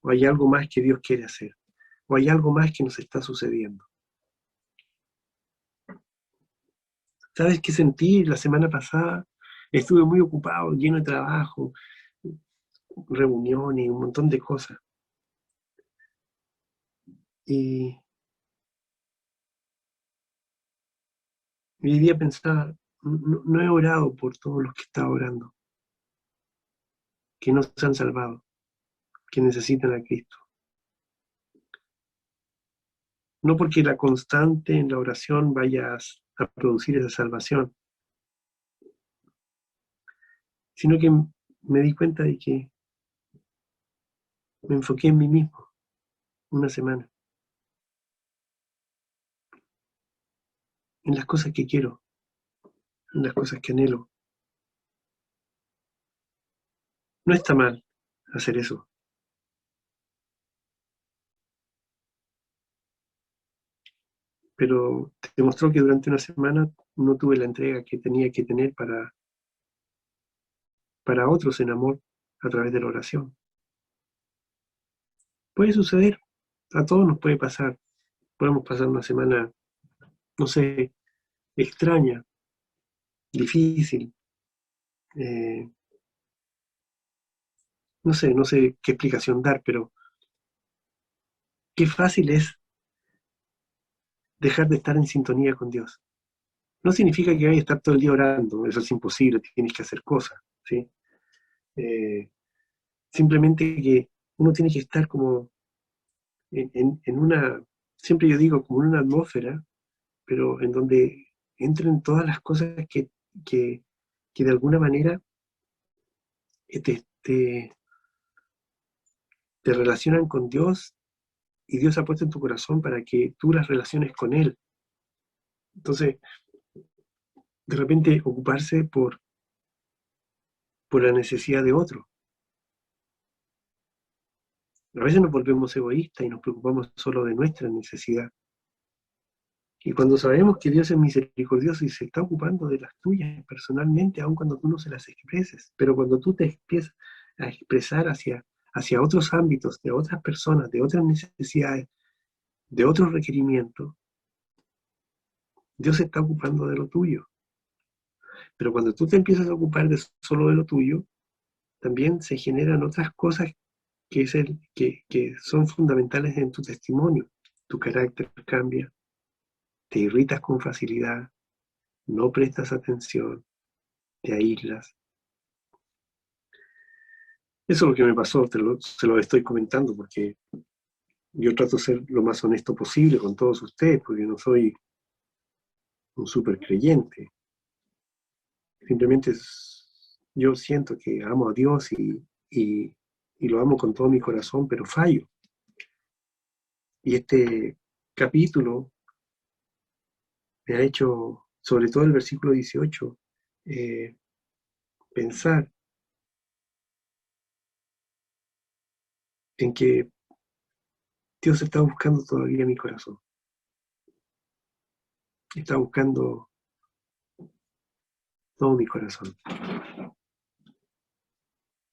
O hay algo más que Dios quiere hacer. O hay algo más que nos está sucediendo. ¿Sabes qué sentí la semana pasada? Estuve muy ocupado, lleno de trabajo, reuniones, un montón de cosas. Y mi día pensaba, no he orado por todos los que estaba orando, que no se han salvado, que necesitan a Cristo. No porque la constante en la oración vaya a producir esa salvación, sino que me di cuenta de que me enfoqué en mí mismo una semana, en las cosas que quiero, en las cosas que anhelo. No está mal hacer eso, pero demostró que durante una semana no tuve la entrega que tenía que tener para otros en amor a través de la oración. Puede suceder, a todos nos puede pasar. Podemos pasar una semana, no sé, extraña, difícil. No sé qué explicación dar, pero qué fácil es dejar de estar en sintonía con Dios. No significa que vayas a estar todo el día orando, eso es imposible, tienes que hacer cosas, ¿sí? Simplemente que uno tiene que estar como en una, siempre yo digo, como en una atmósfera, pero en donde entren todas las cosas que, que de alguna manera te, te, te relacionan con Dios y Dios ha puesto en tu corazón para que tú las relaciones con Él. Entonces, de repente ocuparse por la necesidad de otro. A veces nos volvemos egoístas y nos preocupamos solo de nuestra necesidad. Y cuando sabemos que Dios es misericordioso y se está ocupando de las tuyas personalmente, aun cuando tú no se las expreses, pero cuando tú te empiezas a expresar hacia otros ámbitos, de otras personas, de otras necesidades, de otros requerimientos, Dios se está ocupando de lo tuyo. Pero cuando tú te empiezas a ocupar solo de lo tuyo, también se generan otras cosas que son fundamentales en tu testimonio. Tu carácter cambia, te irritas con facilidad, no prestas atención, te aíslas. Eso es lo que me pasó, se lo estoy comentando porque yo trato de ser lo más honesto posible con todos ustedes, porque no soy un súper creyente. Simplemente yo siento que amo a Dios y lo amo con todo mi corazón, pero fallo. Y este capítulo me ha hecho, sobre todo el versículo 18, pensar en que Dios está buscando todavía mi corazón. Está buscando todo mi corazón.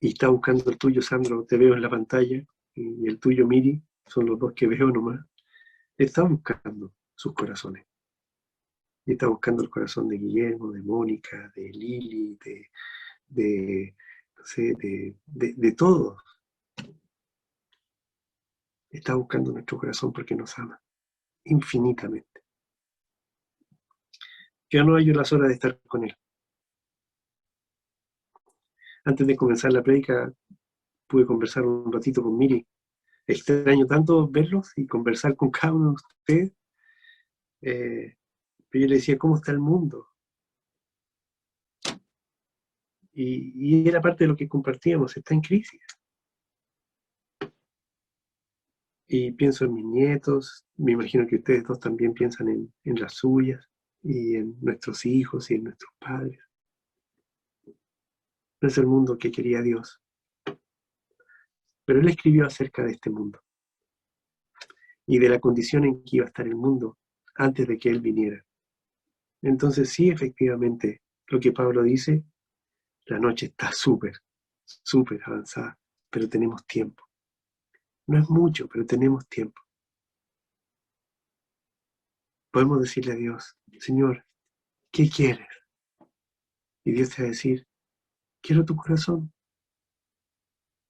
Y está buscando el tuyo, Sandro. Te veo en la pantalla. Y el tuyo, Miri. Son los dos que veo nomás. Está buscando sus corazones. Y está buscando el corazón de Guillermo, de Mónica, de Lili, no sé, de todos. Está buscando nuestro corazón porque nos ama infinitamente. Ya no hallo las horas de estar con Él. Antes de comenzar la prédica, pude conversar un ratito con Miri. Extraño tanto verlos y conversar con cada uno de ustedes. Pero yo le decía, ¿cómo está el mundo? Y era parte de lo que compartíamos, está en crisis. Y pienso en mis nietos, me imagino que ustedes dos también piensan en las suyas, y en nuestros hijos y en nuestros padres. No es el mundo que quería Dios, pero Él escribió acerca de este mundo y de la condición en que iba a estar el mundo antes de que Él viniera. Entonces sí, efectivamente, lo que Pablo dice, la noche está súper, súper avanzada, pero tenemos tiempo. No es mucho, pero tenemos tiempo. Podemos decirle a Dios, Señor, ¿qué quieres? Y Dios te va a decir, quiero tu corazón,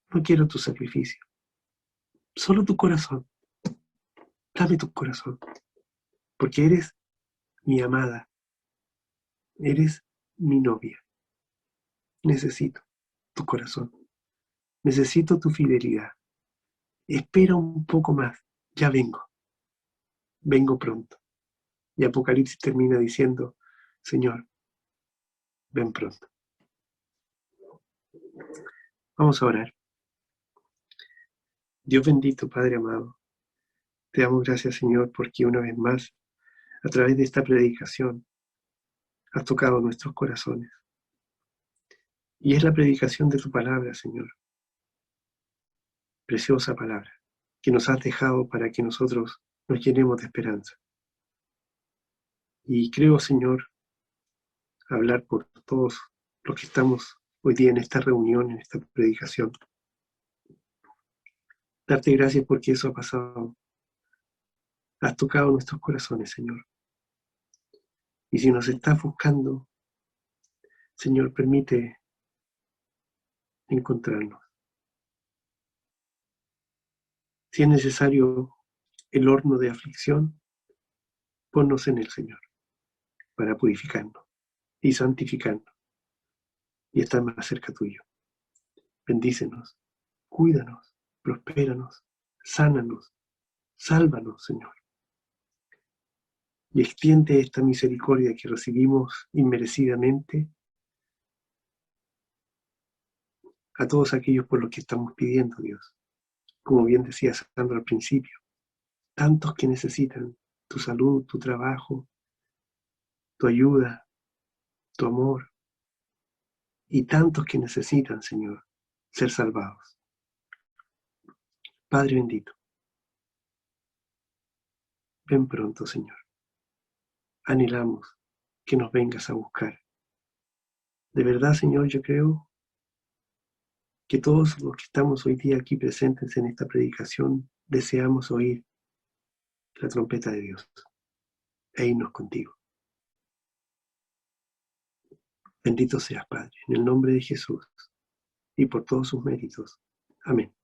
no quiero tu sacrificio, solo tu corazón, dame tu corazón, porque eres mi amada, eres mi novia, necesito tu corazón, necesito tu fidelidad, espera un poco más, ya vengo pronto. Y Apocalipsis termina diciendo, Señor, ven pronto. Vamos a orar. Dios bendito, Padre amado, te damos gracias, Señor, porque una vez más, a través de esta predicación, has tocado nuestros corazones. Y es la predicación de tu palabra, Señor, preciosa palabra, que nos has dejado para que nosotros nos llenemos de esperanza. Y creo, Señor, hablar por todos los que estamos hoy día en esta reunión, en esta predicación. Darte gracias porque eso ha pasado. Has tocado nuestros corazones, Señor. Y si nos estás buscando, Señor, permite encontrarnos. Si es necesario el horno de aflicción, ponnos en él, Señor, para purificarnos y santificarnos y estar más cerca tuyo. Bendícenos, cuídanos, prospéranos, sánanos, sálvanos, Señor. Y extiende esta misericordia que recibimos inmerecidamente a todos aquellos por los que estamos pidiendo, Dios. Como bien decía Sandra al principio, tantos que necesitan tu salud, tu trabajo, tu ayuda, tu amor, y tantos que necesitan, Señor, ser salvados. Padre bendito, ven pronto, Señor. Anhelamos que nos vengas a buscar. De verdad, Señor, yo creo que todos los que estamos hoy día aquí presentes en esta predicación deseamos oír la trompeta de Dios e irnos contigo. Bendito seas, Padre, en el nombre de Jesús y por todos sus méritos. Amén.